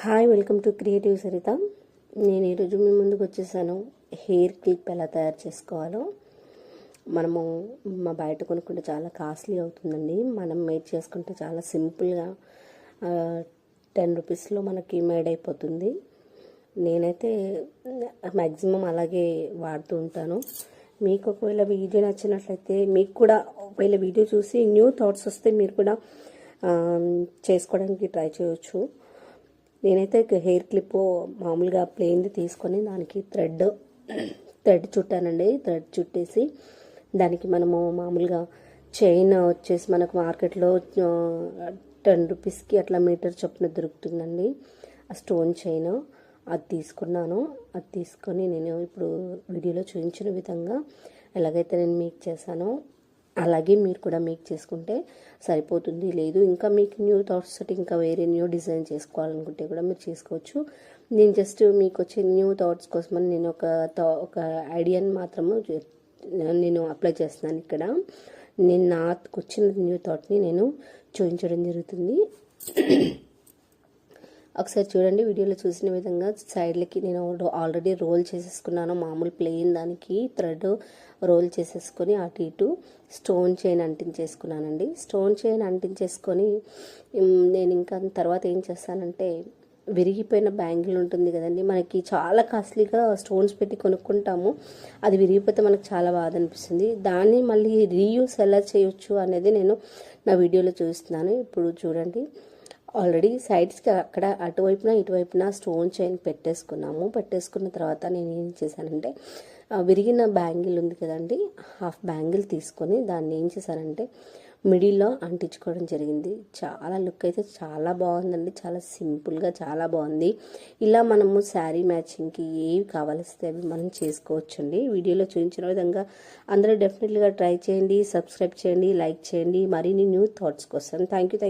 Hi, welcome to creative Saritha. నేను ఈరోజు మీ ముందుకు వచ్చేసాను. హెయిర్ క్లిప్ ఎలా తయారు చేసుకోవాలో. మనము బయట కొనుక్కుంటే చాలా కాస్ట్లీ అవుతుందండి. మనం మేడ్ చేసుకుంటే చాలా సింపుల్గా 10 రూపీస్లో మనకి మేడ్ అయిపోతుంది. నేనైతే మ్యాక్సిమం అలాగే వాడుతూ ఉంటాను. మీకు ఒకవేళ వీడియో నచ్చినట్లయితే, మీకు కూడా ఒకవేళ వీడియో చూసి న్యూ థాట్స్ వస్తే మీరు కూడా చేసుకోవడానికి ట్రై చేయవచ్చు. నేనైతే హెయిర్ క్లిప్ మామూలుగా ప్లెయిన్ది తీసుకొని దానికి థ్రెడ్ చుట్టానండి. థ్రెడ్ చుట్టేసి దానికి మనము మామూలుగా చైన్ వచ్చేసి మనకు మార్కెట్లో 10 రూపీస్కి అట్లా మీటర్ చొప్పున దొరుకుతుందండి. ఆ స్టోన్ చైన్ అది తీసుకున్నాను. అది తీసుకొని నేను ఇప్పుడు వీడియోలో చూపించిన విధంగా ఎలాగైతే నేను మేక్ చేశానో అలాగే మీరు కూడా మేక్ చేసుకుంటే సరిపోతుంది. లేదు ఇంకా మీకు న్యూ థాట్స్ తోటి ఇంకా వేరే న్యూ డిజైన్ చేసుకోవాలనుకుంటే కూడా మీరు చేసుకోవచ్చు. నేను జస్ట్ మీకు వచ్చే న్యూ థాట్స్ కోసమని నేను ఒక ఐడియాని మాత్రము నేను అప్లై చేస్తున్నాను. ఇక్కడ నేను నాకు వచ్చిన న్యూ థాట్ని నేను చూపించడం జరుగుతుంది. ఒకసారి చూడండి, వీడియోలో చూసిన విధంగా సైడ్లకి నేను ఆల్రెడీ రోల్ చేసేసుకున్నాను. మామూలు ప్లెయిన్ దానికి థ్రెడ్ రోల్ చేసేసుకొని అటు ఇటు స్టోన్ చైన్ అంటించేసుకున్నానండి. స్టోన్ చైన్ అంటించేసుకొని నేను ఇంకా తర్వాత ఏం చేస్తానంటే, విరిగిపోయిన బ్యాంగిల్ ఉంటుంది కదండి, మనకి చాలా కాస్ట్లీగా స్టోన్స్ పెట్టి కొనుక్కుంటాము. అది విరిగిపోతే మనకు చాలా బాధ అనిపిస్తుంది. దాన్ని మళ్ళీ రీయూస్ ఎలా చేయొచ్చు అనేది నేను నా వీడియోలో చూస్తున్నాను. ఇప్పుడు చూడండి, ఆల్రెడీ సైడ్స్కి అక్కడ అటువైపున ఇటువైపున స్టోన్ చైన్ పెట్టేసుకున్న తర్వాత నేను ఏం చేశానంటే, విరిగిన బ్యాంగిల్ ఉంది కదండి, హాఫ్ బ్యాంగిల్ తీసుకొని దాన్ని ఏం చేశానంటే మిడిల్లో అంటించుకోవడం జరిగింది. చాలా లుక్ అయితే చాలా బాగుందండి. చాలా సింపుల్గా చాలా బాగుంది. ఇలా మనము శారీ మ్యాచింగ్కి ఏవి కావాల్స్తే అవి మనం చేసుకోవచ్చండి. వీడియోలో చూపించిన విధంగా అందరూ డెఫినెట్లీగా ట్రై చేయండి, సబ్స్క్రైబ్ చేయండి, లైక్ చేయండి. మరిన్ని న్యూ థాట్స్ కోసం. Thank you.